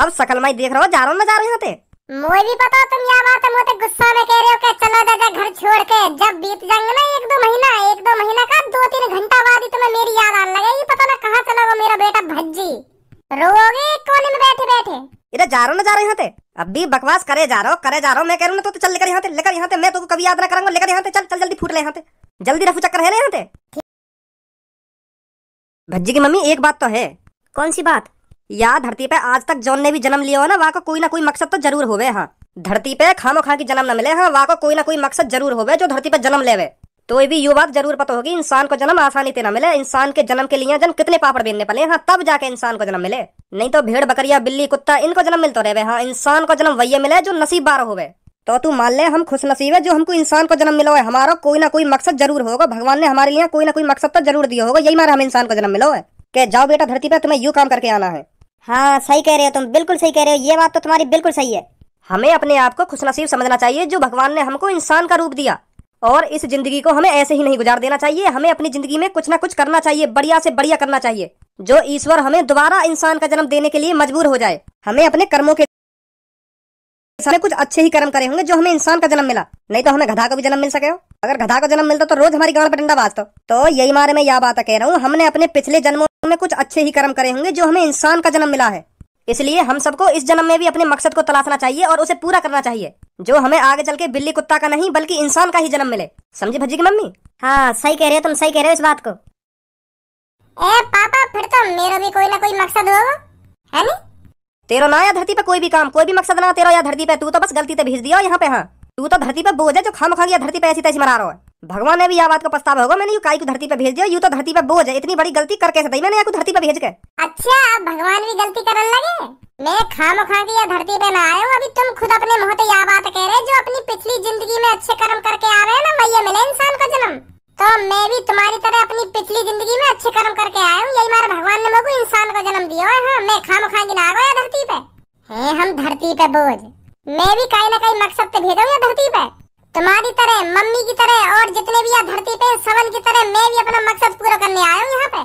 अब शकल में देख रहा हो, जा रहा हूँ मैं, जा रहा हूँ यहाँ पे। मुझे भी पता तुम यहाँ बात है, मुझे गुस्सा में कह रहे हो कि चलो दादा घर छोड़ के। जब बीत जाएंगे ना एक दो महीना का 2-3 घंटा बाद ही तुम्हें मेरी याद आने लगेगी, पता ना कहाँ चला गया मेरा बेटा भज्जी। रोओगे एक कोने में बैठे बैठे। इधर जा रहा हूँ ना, जा रहा हूँ यहाँ पे। अब भी बकवास करे जा रहा हूँ, मैं कह रहा हूँ तो चल लेकर यहाँ पे, लेकर यहाँ पे। मैं तो कभी याद ना करूंगा, लेकर यहाँ पे चल जल्दी फूट ले यहाँ पे, जल्दी रफू चक्कर है ना यहाँ पे। भज्जी की मम्मी एक बात तो है। कौन सी बात? या धरती पे आज तक जौन ने भी जन्म लिया हो ना, वहाँ को कोई ना कोई मकसद तो जरूर होवे। हाँ, धरती पे खामो खा की जन्म न मिले। हाँ, वहाँ को कोई ना कोई मकसद जरूर होवे जो धरती पे जन्म लेवे। तो ये भी ये बात जरूर पता होगी, इंसान को जन्म आसानी से न मिले। इंसान के जन्म के लिए जन कितने पापड़ बेलने पड़े। हाँ, तब जाके इंसान को जन्म मिले, नहीं तो भेड़ बकरिया बिल्ली कुत्ता इनको जन्म मिलता रहे। हाँ, इंसान को जन्म वही मिले जो नसीब बार होवे। तो तू मान ले हम खुश नसीब है जो हमको इंसान को जन्म मिला है। हमारा कोई ना कोई मकसद जरूर होगा, भगवान ने हमारे लिए कोई ना कोई मकसद तो जरूर दिया होगा, यही मारे हम इंसान को जन्म मिला है कि जाओ बेटा धरती पे तुम्हें यूं काम करके आना है। हाँ सही कह रहे हो तुम, बिल्कुल सही कह रहे हो, ये बात तो तुम्हारी बिल्कुल सही है। हमें अपने आप को खुशनसीब समझना चाहिए जो भगवान ने हमको इंसान का रूप दिया, और इस जिंदगी को हमें ऐसे ही नहीं गुजार देना चाहिए। हमें अपनी जिंदगी में कुछ ना कुछ करना चाहिए, बढ़िया से बढ़िया करना चाहिए, जो ईश्वर हमें दोबारा इंसान का जन्म देने के लिए मजबूर हो जाए। हमें अपने कर्मों के हमें कुछ अच्छे ही कर्म करे होंगे जो हमें इंसान का जन्म मिला, नहीं तो हमें गधा को भी जन्म मिल सके हो। अगर गधा को जन्म मिलता तो रोज हमारी गांड पर डंडा बाजता। तो यही मारे मैं यह बात कह रहा हूँ, हमने अपने पिछले जन्मों में कुछ अच्छे ही कर्म करे होंगे जो हमें इंसान का जन्म मिला है। इसलिए हम सबको इस जन्म में भी अपने मकसद को तलाशना चाहिए और उसे पूरा करना चाहिए, जो हमें आगे चल के बिल्ली कुत्ता का नहीं बल्कि इंसान का ही जन्म मिले। समझी भज्जी की मम्मी? हाँ सही कह रहे हो तुम, सही कह रहे हो इस बात को। ए पापा, फिर तो मेरा भी कोई ना कोई मकसद होगा, है नहीं? तेरा ना या धरती पे कोई भी काम, कोई भी मकसद ना तेरा या धरती पे, तू तो बस गलती से भेज दिया यहाँ पे। हाँ, तू तो धरती पे बोझ है जो खाम खा गया धरती पे ऐसी तैसी मरा रहा है। भगवान ने भी यह बात को पछतावा होगा, मैंने यू काई को धरती पे भेज दिया, यू तो धरती पे बोझ है, इतनी बड़ी गलती करके सही मैंने आपको धरती पे भेज के। अच्छा, अब भगवान भी गलती करने लगे? मैं खाम खा के या धरती पे ना आया हूँ, अभी तुम खुद अपने मुंह से यह बात कह रहे जो अपनी पिछली जिंदगी में अच्छे कर्म करके आ रहे हैं ना, वही मिले इंसान का जन्म। तो मैं भी तुम्हारी तरह अपनी पिछली जिंदगी में अच्छे कर्म करके आया हूँ, यही मारे भगवान ने मुझको इंसान को जन्म दिया है। हाँ, मैं खाम खा के ना आ गया धरती पे है, हम धरती पे बोझ। मैं भी कहीं ना कहीं मकसद पे भेजा हूँ धरती पे, तुम्हारी तरह, मम्मी की तरह, और जितने भी यहाँ धरती पे सवन की तरह मैं भी अपना मकसद पूरा करने आया हूँ यहाँ पे,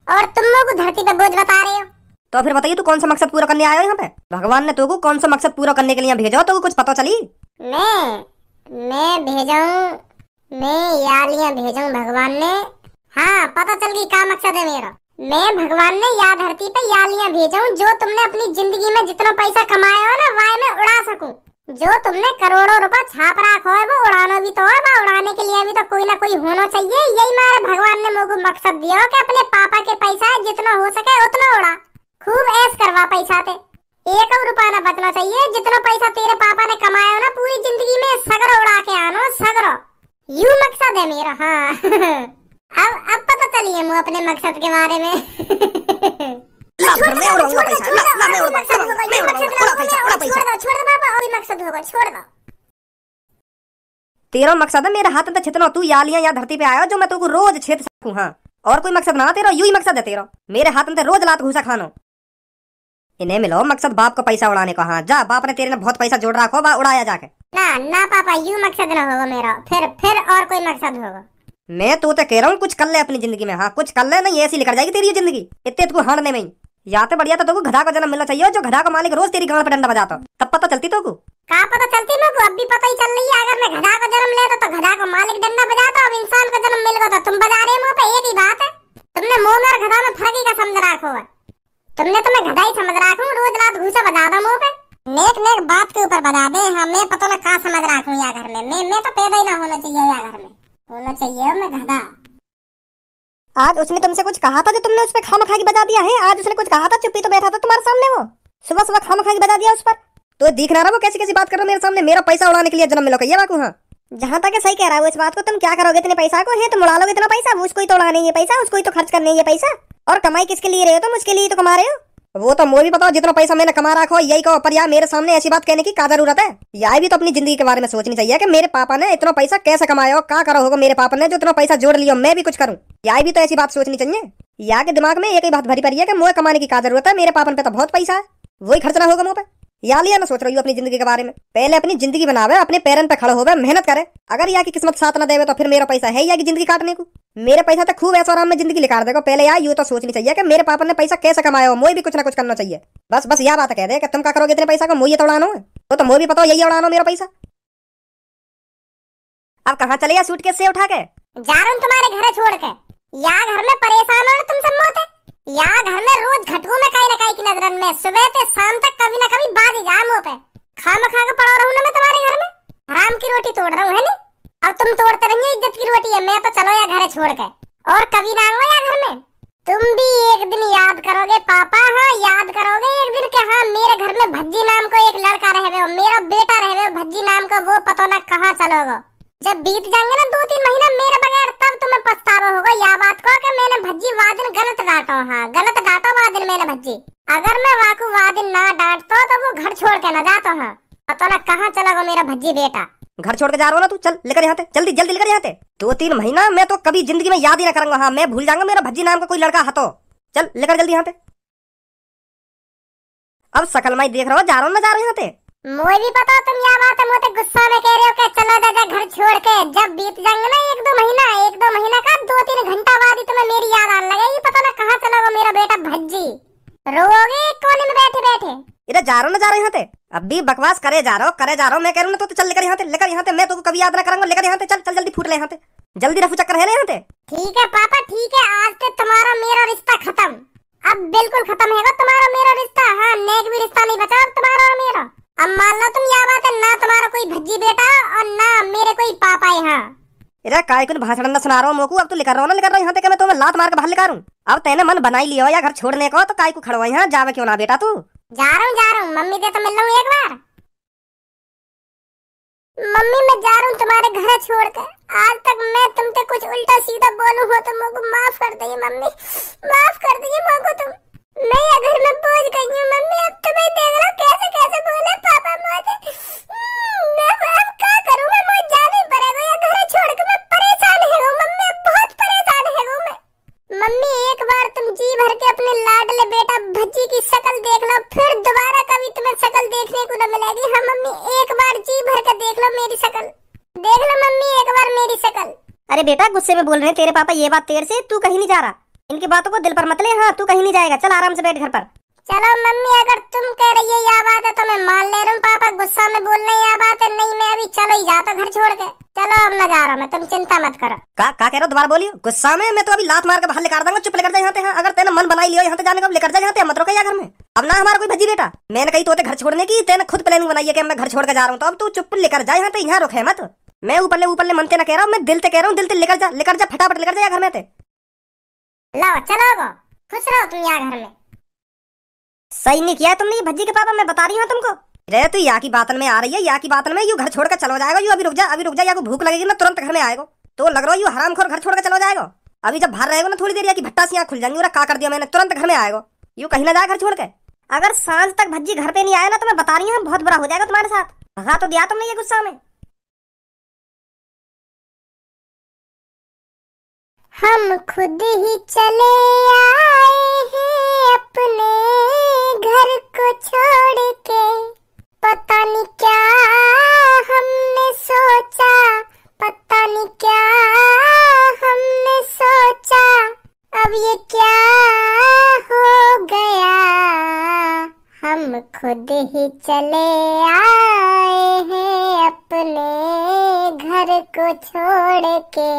और तुम लोग धरती पे बोझ बता रहे हो। तो फिर बताइए तू कौन सा मकसद पूरा करने आया हो यहाँ पे? भगवान ने तुमको कौन सा मकसद पूरा करने के लिए भेजा हो, तो कुछ पता चली? मैं भेजा हूँ, मैं यालियाँ भेजा हूँ भगवान ने। हाँ, पता चल गई क्या मकसद है मेरा। मैं भगवान ने या धरती पे यालियाँ भेजा हूँ जो तुमने अपनी जिंदगी में जितना पैसा कमाया हो ना, वह मैं उड़ा सकूं। जो तुमने करोड़ों रुपया छाप रखा है वो उड़ाना भी तो है, वो उड़ाने के लिए भी तो कोई ना कोई होना चाहिए। यही मेरे भगवान ने मुझको मकसद दिया हो कि अपने पापा के पैसा जितना हो सके उतना उड़ा, खूब ऐश करवा पैसा थे, एक और रुपया ना बचना चाहिए। जितना पैसा तेरे पापा ने कमाया हो ना पूरी जिंदगी में, सगरो उड़ा के आना, सगरो। यू मकसद है मेरा। हाँ अब पता चलिए मुझे अपने मकसद के बारे में। तेरा मकसद है मेरे हाथ में छितना, तू यालियां या धरती पे आया जो मैं तुमको रोज छेद सकूं। हाँ, और कोई मकसद ना तेरा, यू ही मकसद है तेरा, मेरे हाथ में रोज लात घुसा खानो। इन्हें मिलो मकसद बाप को पैसा उड़ाने का। हाँ जा, बाप ने तेरे ने बहुत पैसा जोड़ रखो, बा उड़ाया जाके। ना पापा, यू मकसद ना होगा मेरा, फिर और कोई मकसद होगा। मैं तो कह रहा हूँ कुछ कर ले अपनी जिंदगी में। हाँ, कुछ कर ले, नहीं ऐसी निकल जाएगी तेरी जिंदगी इतने तुमको हारने में ही। या तो बढ़िया तो तुमको गधा का जन्म मिलना चाहिए, जो गधा का मालिक रोज तेरी गांड पे डंडा बजाता, तब पता चलती तुमको। क्या पता चलती मुझको? अब भी पता ही चल रही है। अगर मैं गधा का जन्म लेता तो गधा का मालिक डंडा बजाता, अब इंसान का जन्म मिल गया तो तुम बजा रहे मुंह पे, एक ही बात है। तुमने मुंह और गधा में फर्क ही का समझ रखो है। तुमने तो मैं गधा ही समझ रखा हूँ, रोज रात घूसा बजाता मुंह पे, नेक बात के ऊपर बजा दे। हाँ, मैं पता ना कहाँ समझ रखा हूँ या घर में, मैं तो पैदा ही ना होना चाहिए या घर में, होना चाहिए मैं गधा। आज उसने तुमसे कुछ कहा था जो तुमने उस पर खाम खा के बजा दिया है? आज उसने कुछ कहा था, चुप्पी तो बैठा था तुम्हारे सामने, वो सुबह खाम खा के बजा दिया उस पर। तो दिख ना रहा वो कैसी कैसी बात कर रहा मेरे सामने, मेरा पैसा उड़ाने के लिए जन्म मिला ये बाकू। हाँ, जहाँ तक सही कह रहा है इस बात को। तुम क्या करोगे इतने पैसा को? है तुम उड़ा लोगे इतना पैसा? उसको ही तो उड़ाने ये पैसा, उसको ही तो खर्च करने ये पैसा। और कमाई किसके लिए रहे हो तुम? उसके लिए तो कमा रहे हो। वो तो मुझे भी पता, जितना पैसा मैंने कमा रखा हो यही कहो, पर यार मेरे सामने ऐसी बात कहने की क्या जरूरत है? यार भी तो अपनी जिंदगी के बारे में सोचनी चाहिए कि मेरे पापा ने इतना पैसा कैसे कमाया हो, क्या करा होगा मेरे पापा ने जो इतना पैसा जोड़ लिया, मैं भी कुछ करूं। यार भी तो ऐसी बात सोचनी चाहिए। यार के दिमाग में एक ही बात भरी पड़ी है कि मुझे कमाने की क्या जरूरत है, मेरे पापा पे तो बहुत पैसा है, वही खर्चना होगा मुझ पे। या लिया ना सोच रही हो अपनी जिंदगी के बारे में। पहले अपनी जिंदगी बनावे, अपने पैरन पे खड़े होवे, मेहनत करे। अगर या की किस्मत साथ न देवे तो फिर मेरा पैसा है या की जिंदगी काटने को। मेरे पैसा तो खूब ऐसा आराम में जिंदगी निकाल देगा। पहले यार यूँ तो सोचनी चाहिए कि मेरे पापा ने पैसा कैसे कमाया हो, मोई भी कुछ ना कुछ करना चाहिए। बस यह बात कह दे कि तुम क्या करोगे इतने पैसा को, मोई तो उड़ानो है तो मोई भी पता यही उड़ानो मेरा पैसा। अब कहाँ चले सूटकेस से उठा के? जा रहा हूँ तुम्हारे घर छोड़ के। या घर में परेशान हो तुम सब मोते। या घर में रोज घटकों में कई न कई की नजरन में सुबह से शाम तक कभी न कभी बात जा मुंह पे। खा के पड़ा रहूं ना मैं तुम्हारे घर में। हराम की रोटी तोड़ रहा हूँ है नी। अब तुम तोड़ते रहिए इज्जत की रोटी है। मैं तो चलो या घर छोड़ के और कभी ना आऊंगा या घर में। तुम भी एक दिन याद करोगे पापा, हाँ याद करोगे एक दिन के हाँ मेरे घर में भज्जी नाम को एक लड़का रहे हो, मेरा बेटा रहे हो भज्जी नाम का, वो पता ना कहाँ चलोगे। जब बीत जाएंगे ना 2-3 महीना मेरे बगैर, तब तुम्हें पछतावा होगा या बात को कि मैंने भज्जी वादिन गलत डांटा। हाँ गलत डांटा वादिन मैंने भज्जी। अगर मैं वाकू वादिन ना डांटता तो वो घर छोड़ के ना जाता। हाँ पता ना कहाँ चला गो मेरा भज्जी बेटा। घर छोड़ के जा रहा हो ना तू, चल लेकर यहाँ जल्दी जल्दी लेकर यहाँ। 2-3 महीना मैं तो कभी जिंदगी में याद ही ना करूंगा। हाँ मैं भूल जाऊंगा मेरा भज्जी नाम का कोई लड़का है तो। चल लेकर जल्दी यहाँ। अब सकल माई देख रहा हो जा रहा हूँ ना, जा रहा हूँ यहाँ। मुझे भी पता तुम यह बात है मुझे गुस्सा में कह रहे हो कि चलो दादा घर छोड़ के। जब बीत जाएंगे ना 1-2 महीना का 2-3 घंटा बाद ही तुम्हें मेरी याद आने लगेगी। पता ना कहाँ चला गो मेरा बेटा भज्जी। रोओगे कोने में बैठे बैठे। इधर जा रहा हूँ ना, जा रहा हूँ यहाँ। अब भी बकवास करे जा रहा हूँ मैं कह रहा हूँ तो चल लेकर यहाँ मैं तो कभी याद ना करूंगा। लेकर यहाँ चल जल्दी फूट ले यहाँ। जल्दी रफू चक्कर है ना यहाँ। ठीक है पापा ठीक है, आज से तुम्हारा मेरा रिश्ता खत्म। अब बिल्कुल खत्म है तुम्हारा मेरा रिश्ता। हाँ नेक भी रिश्ता नहीं बचा अब तुम्हारा और मेरा। अब मान लो तुम यह बात है ना तुम्हारा कोई भज्जी बेटा और ना मेरे कोई पापा है। हाँ इधर काय कुछ भाषण ना सुना रहा हूँ मोकू। अब तो लेकर रहा हूँ यहाँ तक मैं तुम्हें लात मार के बाहर लेकर हूँ। अब तेने मन बनाई लिया या घर छोड़ने को तो काय को खड़वा यहाँ जावे क्यों ना बेटा तू। जा रहा हूँ मम्मी से तो मिल रहा हूँ एक बार। मम्मी मैं जा रहा हूँ तुम्हारे घर छोड़ के। आज तक मैं तुमसे कुछ उल्टा सीधा बोलूं हो तो मुझको माफ कर दीजिए मम्मी, माफ कर दीजिए मुझको तुम। मैं अगर मैं बोझ गई हूँ मम्मी। अब तुम्हें देख लो कैसे कैसे बोले पापा मुझे। मैं अब क्या करूँगा, मुझे जाना ही पड़ेगा या घर छोड़ के। मैं परेशान है मम्मी, बहुत परेशान है मैं। मम्मी एक बार तुम जी भर के अपने लाडले बेटा भज्जी की शक्ल देख लो, फिर दोबारा कभी तुम्हें शक्ल देखने को न मिलेगी। हाँ मम्मी एक बार जी भर के देख लो मेरी शक्ल, देख लो मम्मी एक बार मेरी शक्ल। अरे बेटा गुस्से में बोल रहे हैं तेरे पापा ये बात तेरे से, तू कहीं नहीं जा रहा। इनकी बातों को दिल पर मत ले। हाँ तू कहीं नहीं जाएगा, चल आराम से बैठ घर पर। चलो मम्मी अगर तुम कह रही है यह बात है तो मैं मान ले रहा हूँ। पापा गुस्सा में बोल रहे हैं यह बात है, नहीं मैं अभी चलो ही जाता घर छोड़ के। चलो अब मैं जा रहा हूँ, मैं तुम चिंता मत करो। का कह रहे हो दोबारा बोलियो। गुस्सा में मैं तो अभी लात मार के बाहर लेकर दूंगा। चुप लेकर जा यहाँ से। अगर तेने मन बनाई लिया यहाँ से जाने का लेकर जा यहाँ से, मत रोक घर में। अब ना हमारा कोई भज्जी बेटा, मैंने कही तो घर छोड़ने की, तेने खुद प्लानिंग बनाई है कि मैं घर छोड़ के जा रहा हूँ। तो अब तू चुप लेकर जा यहाँ से, यहाँ रोके मत। मैं ऊपर ले मनते ना कह रहा हूँ, मैं दिल से कह रहा हूँ। दिल से लेकर जा फटाफट लेकर जा घर में। लो चलो खुश रहो तुम यहाँ घर में। सही नहीं किया तुमने ये भज्जी के पापा, मैं बता रही हूँ तुमको। रे तू यहाँ की बातन में आ रही है, यहाँ की बातन में यू घर छोड़ कर चलो जाएगा। यू अभी रुक जा या को भूख लगेगी ना तुरंत घर में आएगा। तो लग रहा है यू हरामखोर घर छोड़ कर चलो जाएगा। अभी जब बाहर रहेगा ना थोड़ी देर या की भट्टा से यहाँ खुल जाएंगी। का कर दिया मैंने, तुरंत घर में आएगा। यू कहीं ना जाए घर छोड़ के। अगर सांझ तक भज्जी घर पे नहीं आया ना तो मैं बता रही हूँ बहुत बुरा हो जाएगा तुम्हारे साथ। भगा तो दिया तुमने ये गुस्सा में। हम खुद ही चले आए हैं अपने घर को छोड़ के। पता नहीं क्या हमने सोचा, पता नहीं क्या हमने सोचा। अब ये क्या हो गया, हम खुद ही चले आए हैं अपने घर को छोड़ के।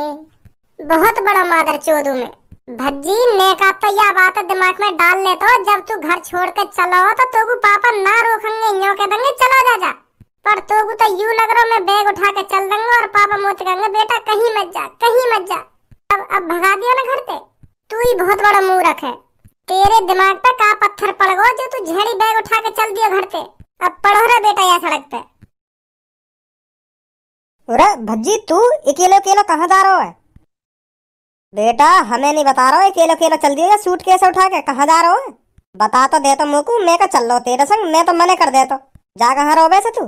बहुत बड़ा मादर चोदू में भज्जी ने का तो यह बात दिमाग में डाल ले तो जब तू घर छोड़ के चलो तो तोगु पापा ना रोकेंगे, यूं कह देंगे चलो जा। पर तोगु तो यूं लग रहा मैं बैग उठा के चल देंगे और पापा मुझे कहेंगे बेटा कहीं मत जा, कहीं मत जा। अब भगा दिया ना घर से। तू ही बहुत बड़ा मूर्ख है, तेरे दिमाग पे का पत्थर पड़ गो जो तू झेड़ी बैग उठा के चल दिया घर से। अब पढ़ो रे बेटा यहाँ सड़क पे। अरे भज्जी तू अकेले कहाँ जा रहा है बेटा? हमें नहीं बता रहा है, अकेले चल दिया सूट कैसे उठा के कहाँ जा रहा है? बता तो दे तो मुझको, मैं का चल लो तेरे संग, मैं तो मने कर दे तो। जा कहाँ रहो वैसे तू?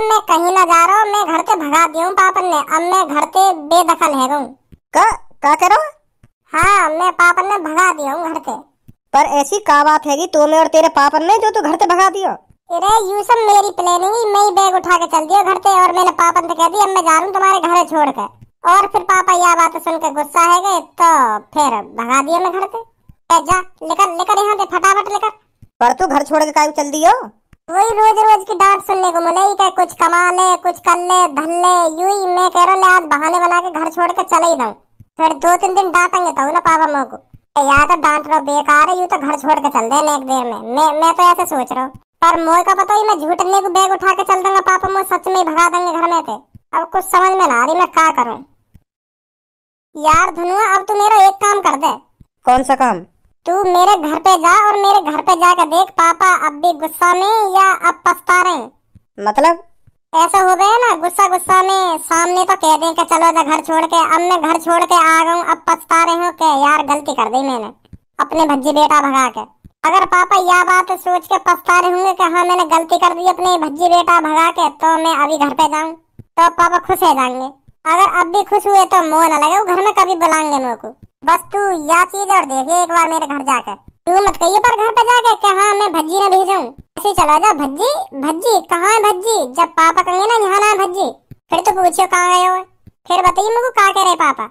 मैं कहीं ना जा रहा हूँ, मैं घर से भगा दिया हूँ पापा ने। अब मैं घर से बेदखल है हूँ। का कह रहा? हाँ मैं पापा ने भगा दिया हूँ घर से। पर ऐसी का बात है कि तुम्हें और तेरे पापा ने जो तू घर से भगा दियो? अरे यू सब मेरी प्लानिंग ही, मैं ही बैग उठा के चल दिया घर पे और मैंने पापा से कह दिया अब मैं जा रहा हूँ तुम्हारे घर छोड़ कर। और फिर पापा यह बात सुन के गुस्सा है गए तो फिर भगा दिया मैं घर से। जा लेकर लेकर यहाँ से फटाफट लेकर। पर तू घर छोड़ के काहे चल दियो? वही रोज रोज की डांट सुनने को मिले ही, कुछ कमा ले कुछ कर ले धर ले, यूं ही मैं कह रहा ले आज बहाने बना के घर छोड़ के चले ही जाऊं। फिर 2-3 दिन डांटेंगे तो ना पापा मोह को, या तो डांट रहा बेकार है, यूं तो घर छोड़ के चल दे एक देर में। मैं तो ऐसे सोच रहा हूँ, पर मोह का पता ही मैं झूठने को बैग उठा के चल दूंगा, पापा मोह सच में ही भगा देंगे घर में थे। अब कुछ समझ में ना आ रही मैं क्या करूं। यार धनुआ अब तू मेरा एक काम कर दे। कौन सा काम? तू मेरे घर पे जा और मेरे घर पे जाकर देख पापा अब भी गुस्सा में या अब पछता रहे हैं। मतलब? ऐसा हो गया ना गुस्सा गुस्सा में सामने तो कह दें कि चलो जा घर छोड़ के, अब मैं घर छोड़ के आ गया हूँ, अब पछता रहे हो कि यार गलती कर दी मैंने अपने भज्जी बेटा भगा के। अगर पापा यह बात सोच के पछता रहे होंगे कि हाँ मैंने गलती कर दी अपने भज्जी बेटा भगा के, तो मैं अभी घर पे जाऊँ तो पापा खुश हो जाएंगे। अगर अब भी खुश हुए तो मोह न लगे, वो घर में कभी बुलाएंगे मेरे को। बस तू यह चीज और देखिए एक बार मेरे घर जाकर, तू मत कहिए पर घर पे जाके कि हाँ मैं भज्जी ने भेजूं। ऐसे चला जा भज्जी भज्जी कहाँ है भज्जी, जब पापा कहेंगे ना यहाँ ना भज्जी, फिर तो पूछियो कहाँ गए हो, फिर बताइए मेरे को कहाँ कह रहे पापा।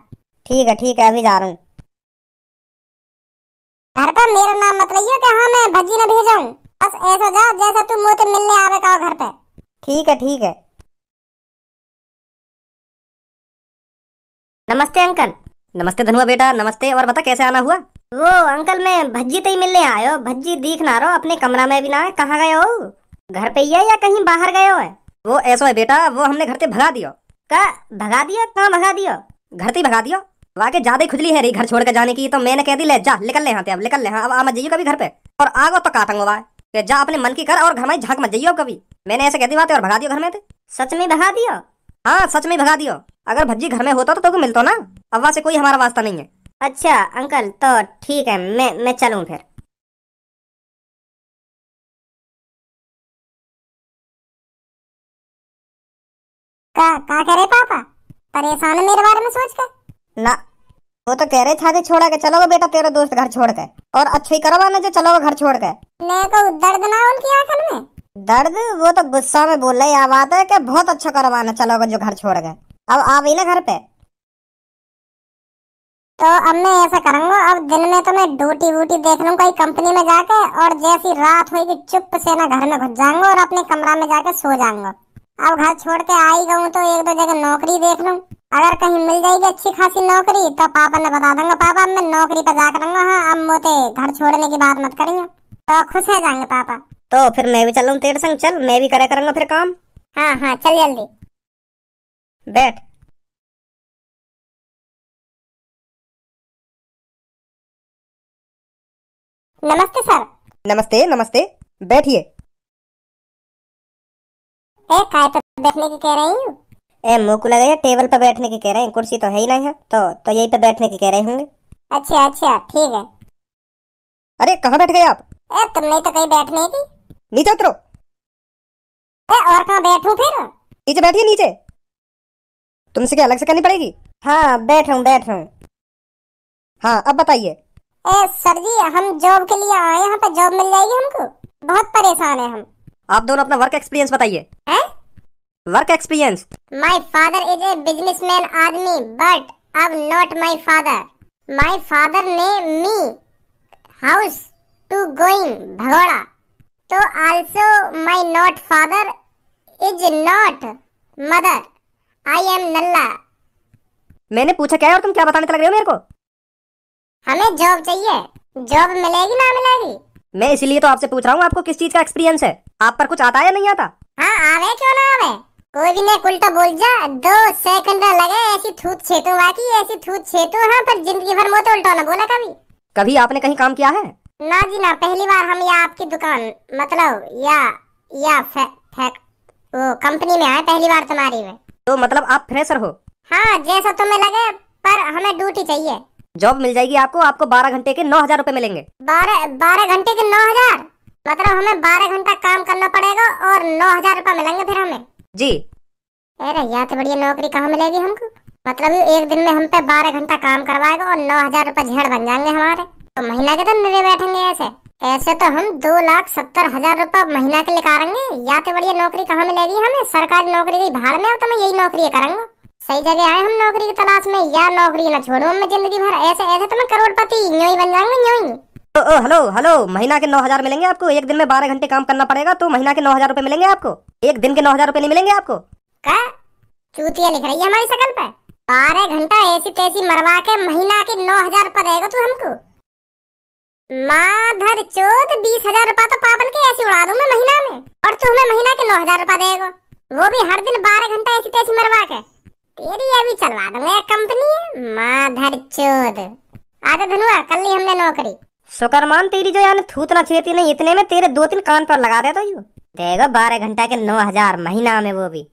ठीक है अभी जा रहा हूँ। घर पर मेरा नाम मत लियो कि हाँ मैं भज्जी ने भेजूं, बस ऐसा जा जैसा तू मुझसे मिलने आवे का घर पे। ठीक है। नमस्ते अंकल। नमस्ते धनुआ बेटा, नमस्ते। और बता कैसे आना हुआ? वो अंकल मैं भज्जी ते ही मिलने आयो, भज्जी दिख ना रहो, अपने कमरा में भी ना है, कहाँ गए हो? घर पे ही है या कहीं बाहर गए हो? है वो ऐसा है बेटा, वो हमने घर से भगा दियो। का भगा दियो? कहाँ भगा दियो? घर से ही भगा दियो। वाके ज्यादा ही खुजली है रही घर छोड़ के जाने की, तो मैंने कह दी ले जा निकल ले यहाँ से, अब निकल ले। हाँ अब आ मत जाइयो कभी घर पे, और आगो तो काटूंगा भाई कि जा अपने मन की कर और घर में झांक मत जाइयो कभी। मैंने ऐसे कह दी बात और भगा दियो घर में थे। सच में भगा दियो? हाँ सच में भगा दियो। अगर भज्जी घर में होता तो तुमको मिलतो ना, अव्वा से कोई हमारा वास्ता नहीं है। अच्छा अंकल तो ठीक है, मैं चलूं फिर। का कह रहे पापा, परेशान है मेरे बारे में सोच कर? ना वो तो कह रहे छाते छोड़ा के चलोगे बेटा तेरा दोस्त घर छोड़ के, और अच्छा ही करो ना जो चलोगे घर छोड़ के। मैं को दर्द ना उनकी आंखों में? दर्द? वो तो गुस्सा में बोल रही बात है कि बहुत अच्छा करवाना चलोगे जो घर छोड़ गए। अब आ गई ना घर पे, तो अब मैं ऐसा करूंगा, अब दिन में तो मैं ड्यूटी वूटी देख लूं कोई कंपनी में जाके, और जैसी रात होगी चुप से ना घर में घुस जाऊंगा और अपने कमरा में जाके सो जाऊंगा। अब घर छोड़ के आ ही गऊं तो 1-2 जगह नौकरी देख लूं, अगर कहीं मिल जाएगी अच्छी खासी नौकरी तो पापा ने बता दूंगा पापा मैं नौकरी पे जाकर रहूंगा, हाँ अब मोते घर छोड़ने की बात मत करिए, तो खुश हो जाएंगे पापा। तो फिर मैं भी चलूं तेरे संग? चल मैं भी करे करूंगा फिर काम। हाँ चल जल्दी बैठ। नमस्ते सर। नमस्ते बैठिए। काय पे बैठने की कह रही हूँ? मुंह को लगा टेबल पे बैठने की कह रहे हैं, कुर्सी तो है ही नहीं है, तो यहीं पे बैठने की कह रहे होंगे। अच्छा ठीक है। अरे कहाँ बैठ गए आप? तुम नहीं तो कहीं बैठने की? नीचे उतरो। और कहाँ बैठूं फिर? नीचे बैठिए नीचे। तुमसे क्या अलग से करनी पड़ेगी? हाँ बैठ रहा हूँ। हाँ अब बताइए। सर जी हम जॉब के लिए आए, यहाँ पे जॉब मिल जाएगी हमको? बहुत परेशान है हम। आप दोनों अपना वर्क एक्सपीरियंस बताइए। Work experience? My father is a businessman आदमी, बट अब not my father. My father ने मी हाउस टू गोइंग भगोड़ा, तो also my not father is not mother, I am नल्ला। मैंने पूछा क्या है और तुम क्या बताने लग रहे हो मेरे को? हमें जॉब चाहिए, जॉब मिलेगी ना मिलेगी? मैं इसीलिए तो आपसे पूछ रहा हूँ आपको किस चीज का एक्सपीरियंस है, आप पर कुछ आता है या नहीं आता? हाँ आवे क्यों ना आवे, कोई भी ने उल्टा बोल जा 2 सेकंड लगे ऐसी थूत छेतू बाकी ऐसी थूत छेतू। हाँ पर जिंदगी भर मोते उल्टा ना बोला कभी आपने कहीं काम किया है? ना जी ना, पहली बार हम या आपकी दुकान मतलब या वो कंपनी में आए पहली बार तुम्हारी में। तो मतलब आप फ्रेशर हो? हाँ जैसा तुम्हें लगे, पर हमें ड्यूटी चाहिए। जॉब मिल जाएगी आपको 12 घंटे के 9,000 रुपए मिलेंगे। 12 घंटे के 9,000? मतलब हमें 12 घंटा काम करना पड़ेगा और 9,000 रुपए मिलेंगे फिर हमें? जी। अरे यार तो बढ़िया नौकरी कहाँ मिलेगी हमको, मतलब एक दिन में हम पे 12 घंटा काम करवाएगा और 9,000 रुपए झेड़ बन जाएंगे हमारे, तो महीना के तो निरे बैठेंगे ऐसे। ऐसे तो हम 2,70,000 रुपया महीना के लिए करेंगे। या तो बढ़िया नौकरी कहाँ मिलेगी हमें, सरकारी नौकरी की भाड़ में, तो मैं यही नौकरी करूंगा। सही जगह आए हम नौकरी की तलाश में, या नौकरी ना छोड़ू मैं जिंदगी भर। ऐसे ऐसे तो मैं करोड़पति यूं ही बन जाऊंगी यूं ही। ओ हेलो हेलो, महीना के 9,000 मिलेंगे आपको। एक दिन में 12 घंटे काम करना पड़ेगा तो महीना के 9,000 रुपए मिलेंगे आपको। एक दिन के 9,000 रुपए नहीं मिलेंगे आपको। क्या चूतिया लिख रही है हमारी शकल पे? 12 घंटा ऐसी तैसी मरवा के महीना के 9,000 रुपए देगा तू हमको? माधर चोद, 20,000 रुपया तो पापन के ऐसी उड़ा दूं मैं महीना में, और तू हमें महीना के 9,000 रुपया देगा, वो भी हर दिन 12 घंटा ऐसी तैसी मरवा के। तेरी अभी चलवा दूंगा एक कंपनी। माधर चोद, आजा धनुआ कर ली हमने नौकरी। शुक्रमान तेरी जो यानी थूत ना छेती नहीं, इतने में तेरे 2-3 कान पर लगा देता हूँ। देगा 12 घंटा के 9,000 महीना में, वो भी